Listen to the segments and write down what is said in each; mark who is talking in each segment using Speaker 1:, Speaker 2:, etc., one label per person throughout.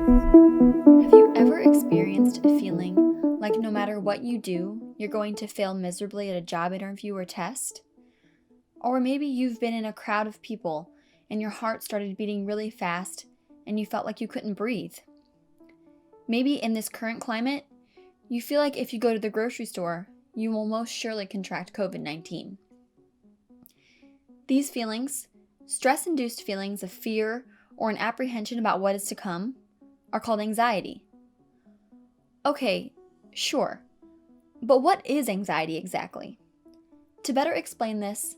Speaker 1: Have you ever experienced a feeling like no matter what you do, you're going to fail miserably at a job interview or test? Or maybe you've been in a crowd of people and your heart started beating really fast and you felt like you couldn't breathe. Maybe in this current climate, you feel like if you go to the grocery store, you will most surely contract COVID-19. These feelings, stress-induced feelings of fear or an apprehension about what is to come, are called anxiety. Okay, sure, but what is anxiety exactly? To better explain this,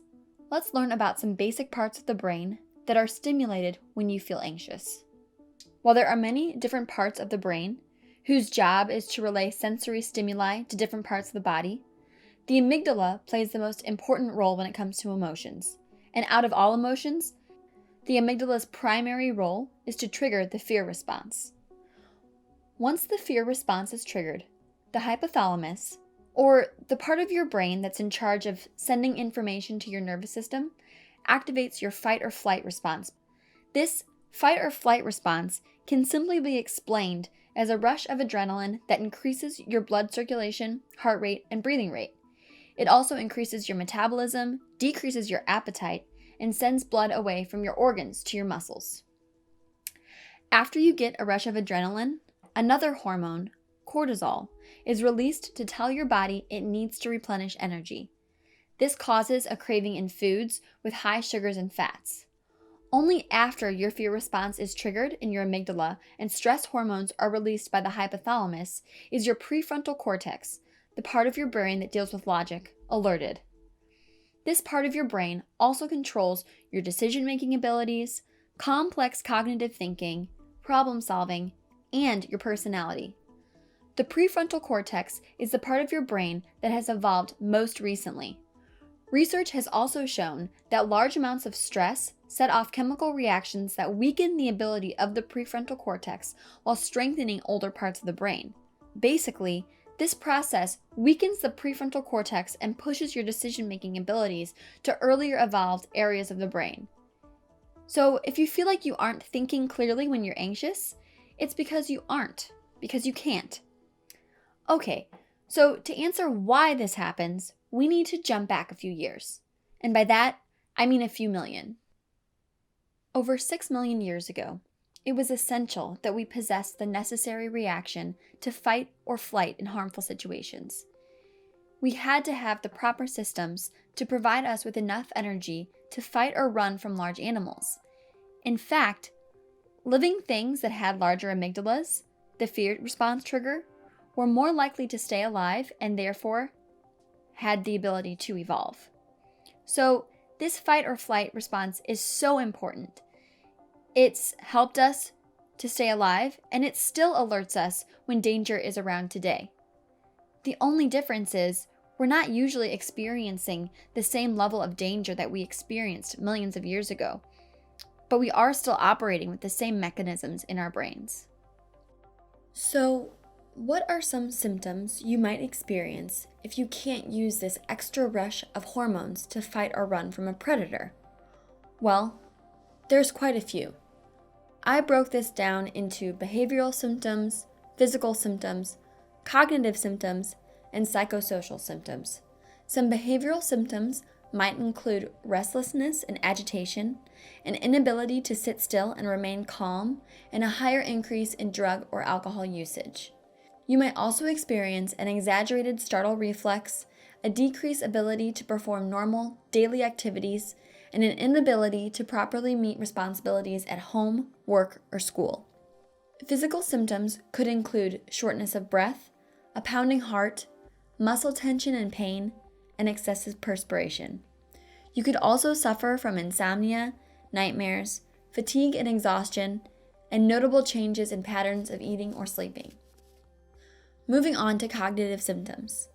Speaker 1: let's learn about some basic parts of the brain that are stimulated when you feel anxious. While there are many different parts of the brain whose job is to relay sensory stimuli to different parts of the body, the amygdala plays the most important role when it comes to emotions. And out of all emotions, the amygdala's primary role is to trigger the fear response. Once the fear response is triggered, the hypothalamus, or the part of your brain that's in charge of sending information to your nervous system, activates your fight or flight response. This fight or flight response can simply be explained as a rush of adrenaline that increases your blood circulation, heart rate, and breathing rate. It also increases your metabolism, decreases your appetite, and sends blood away from your organs to your muscles. After you get a rush of adrenaline, another hormone, cortisol, is released to tell your body it needs to replenish energy. This causes a craving in foods with high sugars and fats. Only after your fear response is triggered in your amygdala and stress hormones are released by the hypothalamus is your prefrontal cortex, the part of your brain that deals with logic, alerted. This part of your brain also controls your decision-making abilities, complex cognitive thinking, problem solving, and your personality. The prefrontal cortex is the part of your brain that has evolved most recently. Research has also shown that large amounts of stress set off chemical reactions that weaken the ability of the prefrontal cortex while strengthening older parts of the brain. Basically, this process weakens the prefrontal cortex and pushes your decision-making abilities to earlier evolved areas of the brain. So if you feel like you aren't thinking clearly when you're anxious, it's because you aren't, because you can't. Okay, so to answer why this happens, we need to jump back a few years. And by that, I mean a few million. Over 6 million years ago, it was essential that we possess the necessary reaction to fight or flight in harmful situations. We had to have the proper systems to provide us with enough energy to fight or run from large animals. In fact, living things that had larger amygdalas, the fear response trigger, were more likely to stay alive and therefore had the ability to evolve. So this fight or flight response is so important. It's helped us to stay alive, and it still alerts us when danger is around today. The only difference is we're not usually experiencing the same level of danger that we experienced millions of years ago, but we are still operating with the same mechanisms in our brains. So, what are some symptoms you might experience if you can't use this extra rush of hormones to fight or run from a predator? Well, there's quite a few. I broke this down into behavioral symptoms, physical symptoms, cognitive symptoms, and psychosocial symptoms. Some behavioral symptoms might include restlessness and agitation, an inability to sit still and remain calm, and a higher increase in drug or alcohol usage. You might also experience an exaggerated startle reflex, a decreased ability to perform normal daily activities, and an inability to properly meet responsibilities at home, work, or school. Physical symptoms could include shortness of breath, a pounding heart, muscle tension and pain, and excessive perspiration. You could also suffer from insomnia, nightmares, fatigue and exhaustion, and notable changes in patterns of eating or sleeping. Moving on to cognitive symptoms.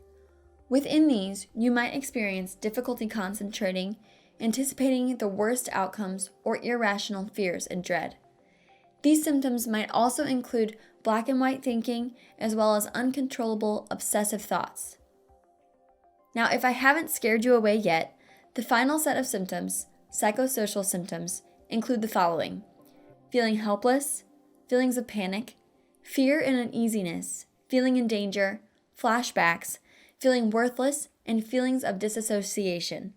Speaker 1: Within these, you might experience difficulty concentrating, anticipating the worst outcomes, or irrational fears and dread. These symptoms might also include black and white thinking, as well as uncontrollable obsessive thoughts. Now, if I haven't scared you away yet, the final set of symptoms, psychosocial symptoms, include the following: feeling helpless, feelings of panic, fear and uneasiness, feeling in danger, flashbacks, feeling worthless, and feelings of disassociation.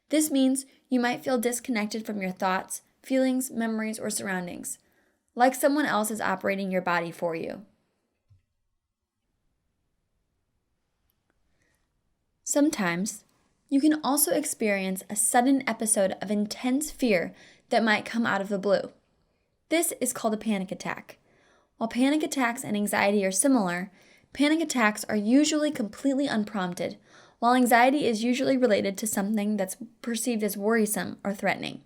Speaker 1: This means you might feel disconnected from your thoughts, feelings, memories, or surroundings, like someone else is operating your body for you. Sometimes, you can also experience a sudden episode of intense fear that might come out of the blue. This is called a panic attack. While panic attacks and anxiety are similar, panic attacks are usually completely unprompted, while anxiety is usually related to something that's perceived as worrisome or threatening.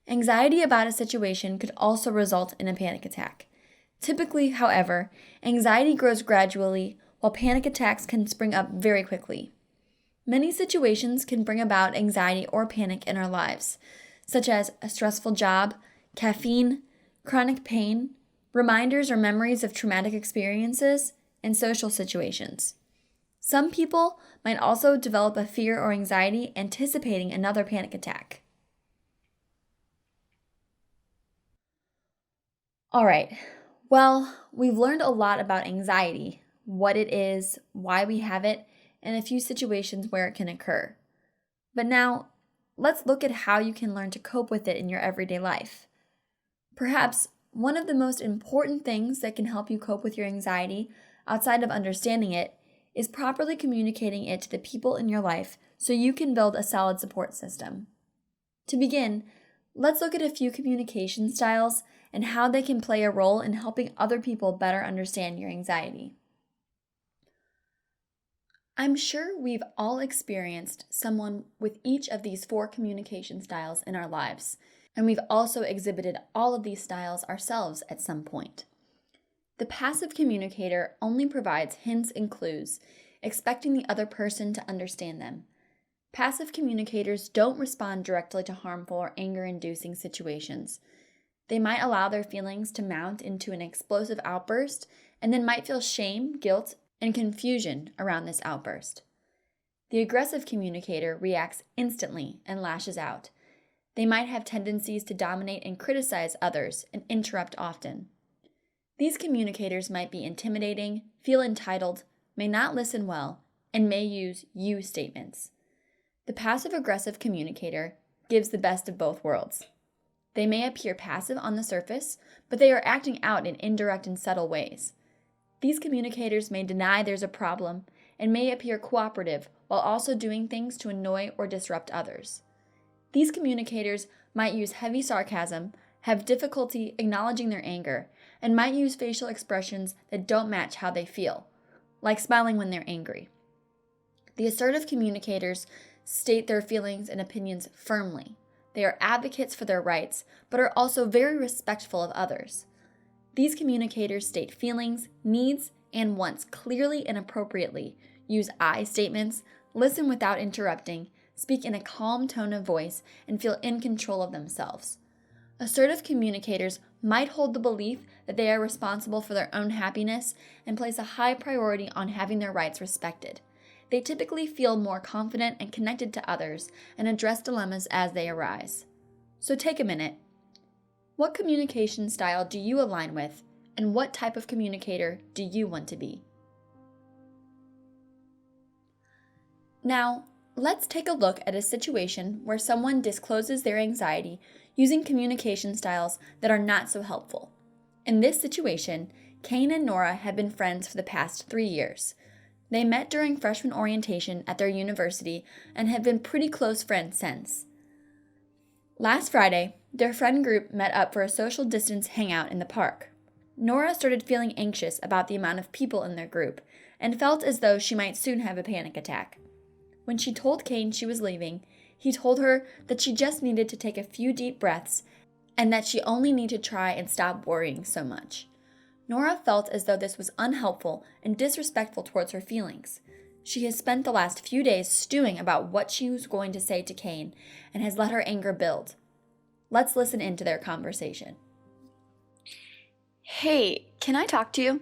Speaker 1: Anxiety about a situation could also result in a panic attack. Typically, however, anxiety grows gradually, while panic attacks can spring up very quickly. Many situations can bring about anxiety or panic in our lives, such as a stressful job, caffeine, chronic pain, reminders or memories of traumatic experiences, and social situations. Some people might also develop a fear or anxiety anticipating another panic attack. All right, well, we've learned a lot about anxiety, what it is, why we have it, and a few situations where it can occur. But now, let's look at how you can learn to cope with it in your everyday life. Perhaps one of the most important things that can help you cope with your anxiety, outside of understanding it, is properly communicating it to the people in your life so you can build a solid support system. To begin, let's look at a few communication styles and how they can play a role in helping other people better understand your anxiety. I'm sure we've all experienced someone with each of these 4 communication styles in our lives, and we've also exhibited all of these styles ourselves at some point. The passive communicator only provides hints and clues, expecting the other person to understand them. Passive communicators don't respond directly to harmful or anger-inducing situations. They might allow their feelings to mount into an explosive outburst and then might feel shame, guilt, and confusion around this outburst. The aggressive communicator reacts instantly and lashes out. They might have tendencies to dominate and criticize others and interrupt often. These communicators might be intimidating, feel entitled, may not listen well, and may use you statements. The passive-aggressive communicator gives the best of both worlds. They may appear passive on the surface, but they are acting out in indirect and subtle ways. These communicators may deny there's a problem and may appear cooperative while also doing things to annoy or disrupt others. These communicators might use heavy sarcasm, have difficulty acknowledging their anger, and might use facial expressions that don't match how they feel, like smiling when they're angry. The assertive communicators state their feelings and opinions firmly. They are advocates for their rights, but are also very respectful of others. These communicators state feelings, needs, and wants clearly and appropriately, use I statements, listen without interrupting, speak in a calm tone of voice, and feel in control of themselves. Assertive communicators might hold the belief that they are responsible for their own happiness and place a high priority on having their rights respected. They typically feel more confident and connected to others and address dilemmas as they arise. So take a minute. What communication style do you align with, and what type of communicator do you want to be? Now, let's take a look at a situation where someone discloses their anxiety using communication styles that are not so helpful. In this situation, Kane and Nora have been friends for the past 3 years. They met during freshman orientation at their university and have been pretty close friends since. Last Friday, their friend group met up for a social distance hangout in the park. Nora started feeling anxious about the amount of people in their group and felt as though she might soon have a panic attack. When she told Kane she was leaving, he told her that she just needed to take a few deep breaths and that she only needed to try and stop worrying so much. Nora felt as though this was unhelpful and disrespectful towards her feelings. She has spent the last few days stewing about what she was going to say to Kane and has let her anger build. Let's listen into their conversation. Hey, can I talk to you?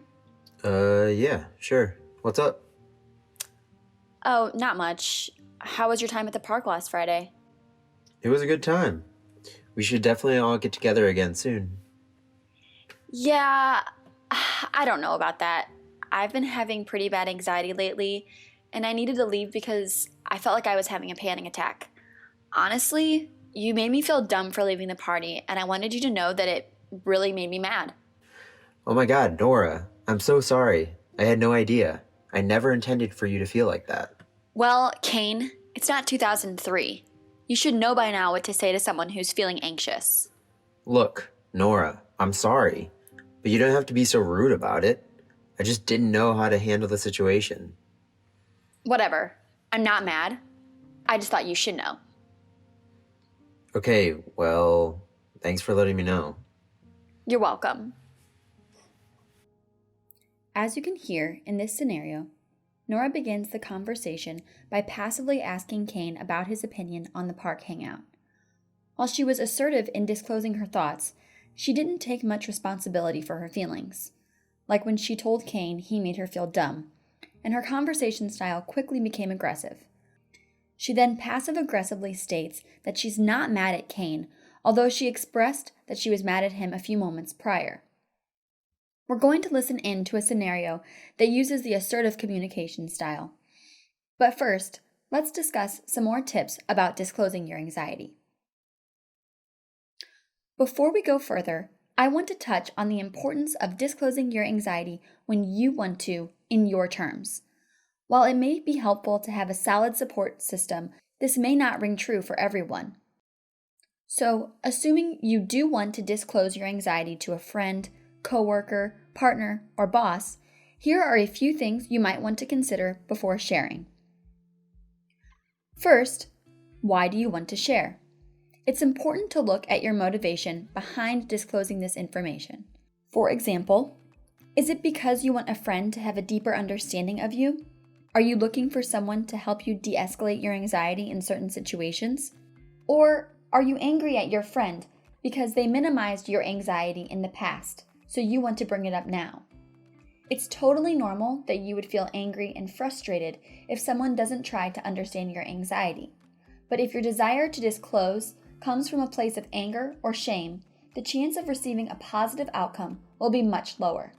Speaker 2: Yeah, sure. What's up?
Speaker 1: Oh, not much. How was your time at the park last Friday?
Speaker 2: It was a good time. We should definitely all get together again soon.
Speaker 1: Yeah, I don't know about that. I've been having pretty bad anxiety lately, and I needed to leave because I felt like I was having a panic attack. Honestly, you made me feel dumb for leaving the party, and I wanted you to know that it really made me mad.
Speaker 2: Oh my God, Nora, I'm so sorry. I had no idea. I never intended for you to feel like that.
Speaker 1: Well, Kane, it's not 2003. You should know by now what to say to someone who's feeling anxious.
Speaker 2: Look, Nora, I'm sorry, but you don't have to be so rude about it. I just didn't know how to handle the situation.
Speaker 1: Whatever. I'm not mad. I just thought you should know.
Speaker 2: Okay, well, thanks for letting me know.
Speaker 1: You're welcome.
Speaker 3: As you can hear in this scenario, Nora begins the conversation by passively asking Kane about his opinion on the park hangout. While she was assertive in disclosing her thoughts, she didn't take much responsibility for her feelings, like when she told Kane he made her feel dumb, and her conversation style quickly became aggressive. She then passive-aggressively states that she's not mad at Kane, although she expressed that she was mad at him a few moments prior. We're going to listen in to a scenario that uses the assertive communication style. But first, let's discuss some more tips about disclosing your anxiety. Before we go further, I want to touch on the importance of disclosing your anxiety when you want to, in your terms. While it may be helpful to have a solid support system, this may not ring true for everyone. So, assuming you do want to disclose your anxiety to a friend, coworker, partner, or boss, here are a few things you might want to consider before sharing. First, why do you want to share? It's important to look at your motivation behind disclosing this information. For example, is it because you want a friend to have a deeper understanding of you? Are you looking for someone to help you de-escalate your anxiety in certain situations? Or are you angry at your friend because they minimized your anxiety in the past, so you want to bring it up now? It's totally normal that you would feel angry and frustrated if someone doesn't try to understand your anxiety. But if your desire to disclose comes from a place of anger or shame, the chance of receiving a positive outcome will be much lower.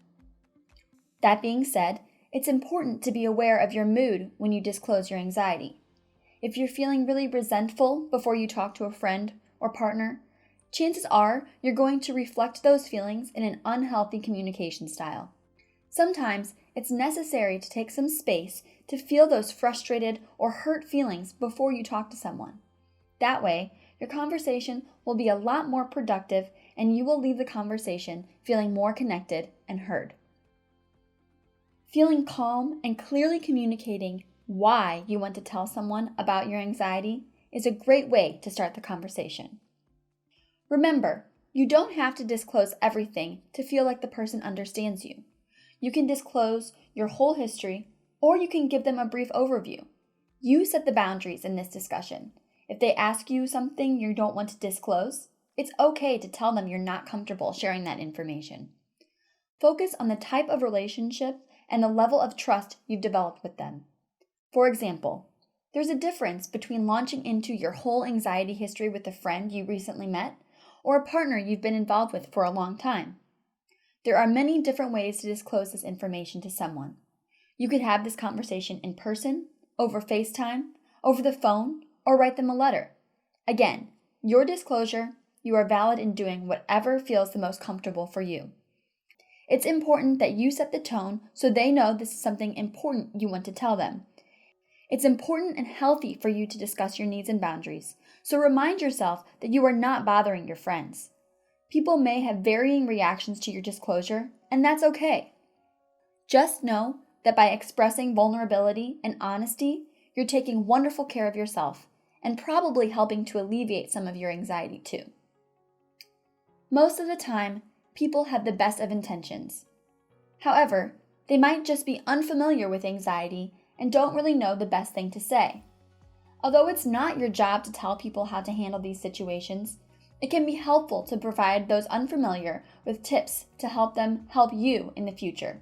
Speaker 3: That being said, it's important to be aware of your mood when you disclose your anxiety. If you're feeling really resentful before you talk to a friend or partner, chances are you're going to reflect those feelings in an unhealthy communication style. Sometimes it's necessary to take some space to feel those frustrated or hurt feelings before you talk to someone. That way, your conversation will be a lot more productive and you will leave the conversation feeling more connected and heard. Feeling calm and clearly communicating why you want to tell someone about your anxiety is a great way to start the conversation. Remember, you don't have to disclose everything to feel like the person understands you. You can disclose your whole history, or you can give them a brief overview. You set the boundaries in this discussion. If they ask you something you don't want to disclose, it's okay to tell them you're not comfortable sharing that information. Focus on the type of relationship and the level of trust you've developed with them. For example, there's a difference between launching into your whole anxiety history with a friend you recently met or a partner you've been involved with for a long time. There are many different ways to disclose this information to someone. You could have this conversation in person, over FaceTime, over the phone, or write them a letter. Again, your disclosure, you are valid in doing whatever feels the most comfortable for you. It's important that you set the tone so they know this is something important you want to tell them. It's important and healthy for you to discuss your needs and boundaries, so remind yourself that you are not bothering your friends. People may have varying reactions to your disclosure, and that's okay. Just know that by expressing vulnerability and honesty, you're taking wonderful care of yourself and probably helping to alleviate some of your anxiety too. Most of the time, people have the best of intentions. However, they might just be unfamiliar with anxiety and don't really know the best thing to say. Although it's not your job to tell people how to handle these situations, it can be helpful to provide those unfamiliar with tips to help them help you in the future.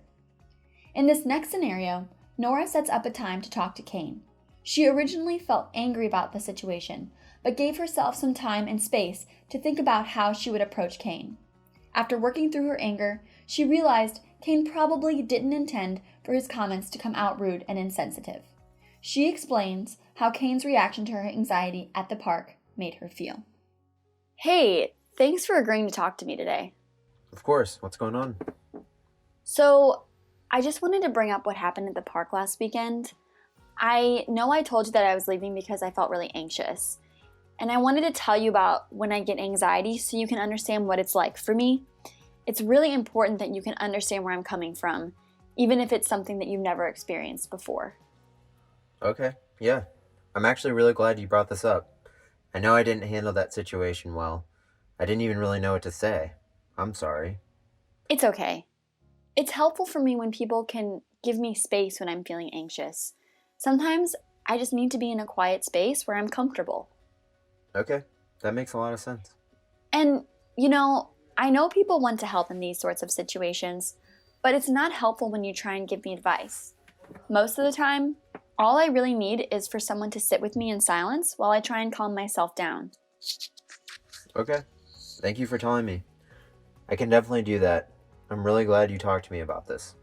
Speaker 3: In this next scenario, Nora sets up a time to talk to Kane. She originally felt angry about the situation, but gave herself some time and space to think about how she would approach Kane. After working through her anger, she realized Kane probably didn't intend for his comments to come out rude and insensitive. She explains how Kane's reaction to her anxiety at the park made her feel.
Speaker 1: Hey, thanks for agreeing to talk to me today.
Speaker 2: Of course, what's going on?
Speaker 1: So, I just wanted to bring up what happened at the park last weekend. I know I told you that I was leaving because I felt really anxious. And I wanted to tell you about when I get anxiety so you can understand what it's like for me. It's really important that you can understand where I'm coming from, even if it's something that you've never experienced before.
Speaker 2: Okay, yeah. I'm actually really glad you brought this up. I know I didn't handle that situation well. I didn't even really know what to say. I'm sorry.
Speaker 1: It's okay. It's helpful for me when people can give me space when I'm feeling anxious. Sometimes I just need to be in a quiet space where I'm comfortable.
Speaker 2: Okay, that makes a lot of sense.
Speaker 1: And, I know people want to help in these sorts of situations, but it's not helpful when you try and give me advice. Most of the time, all I really need is for someone to sit with me in silence while I try and calm myself down.
Speaker 2: Okay, thank you for telling me. I can definitely do that. I'm really glad you talked to me about this.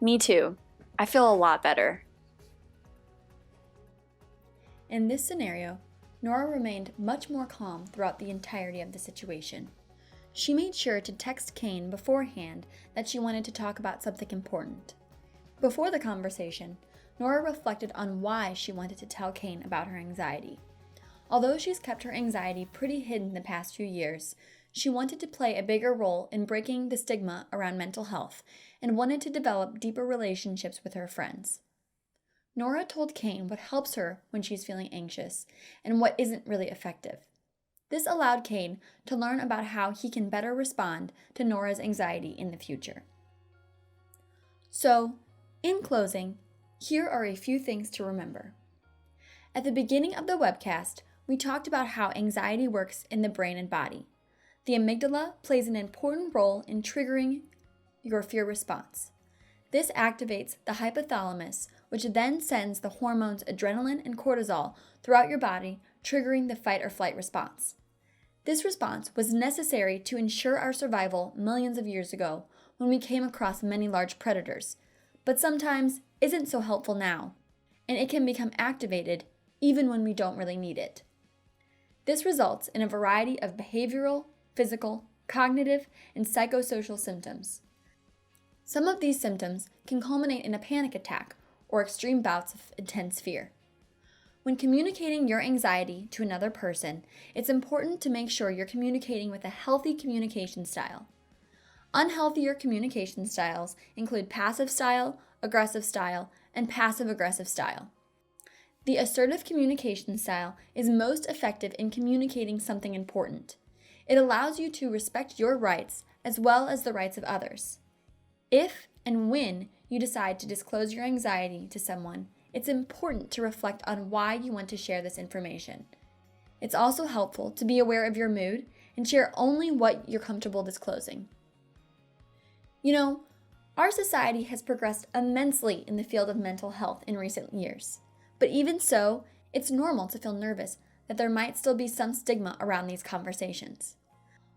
Speaker 1: Me too. I feel a lot better.
Speaker 3: In this scenario, Nora remained much more calm throughout the entirety of the situation. She made sure to text Kane beforehand that she wanted to talk about something important. Before the conversation, Nora reflected on why she wanted to tell Kane about her anxiety. Although she's kept her anxiety pretty hidden the past few years, she wanted to play a bigger role in breaking the stigma around mental health and wanted to develop deeper relationships with her friends. Nora told Kane what helps her when she's feeling anxious and what isn't really effective. This allowed Kane to learn about how he can better respond to Nora's anxiety in the future. So, in closing, here are a few things to remember. At the beginning of the webcast, we talked about how anxiety works in the brain and body. The amygdala plays an important role in triggering your fear response. This activates the hypothalamus, which then sends the hormones adrenaline and cortisol throughout your body, triggering the fight or flight response. This response was necessary to ensure our survival millions of years ago when we came across many large predators, but sometimes isn't so helpful now, and it can become activated even when we don't really need it. This results in a variety of behavioral, physical, cognitive, and psychosocial symptoms. Some of these symptoms can culminate in a panic attack or extreme bouts of intense fear. When communicating your anxiety to another person, it's important to make sure you're communicating with a healthy communication style. Unhealthier communication styles include passive style, aggressive style, and passive-aggressive style. The assertive communication style is most effective in communicating something important. It allows you to respect your rights as well as the rights of others. If and when you decide to disclose your anxiety to someone, it's important to reflect on why you want to share this information. It's also helpful to be aware of your mood and share only what you're comfortable disclosing. Our society has progressed immensely in the field of mental health in recent years. But even so, it's normal to feel nervous that there might still be some stigma around these conversations.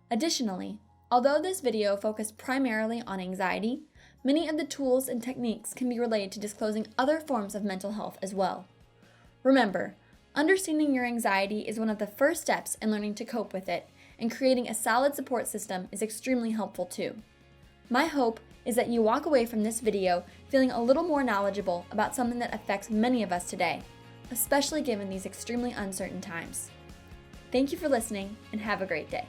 Speaker 3: Additionally, although this video focused primarily on anxiety, many of the tools and techniques can be related to disclosing other forms of mental health as well. Remember, understanding your anxiety is one of the first steps in learning to cope with it, and creating a solid support system is extremely helpful too. My hope is that you walk away from this video feeling a little more knowledgeable about something that affects many of us today, especially given these extremely uncertain times. Thank you for listening, and have a great day.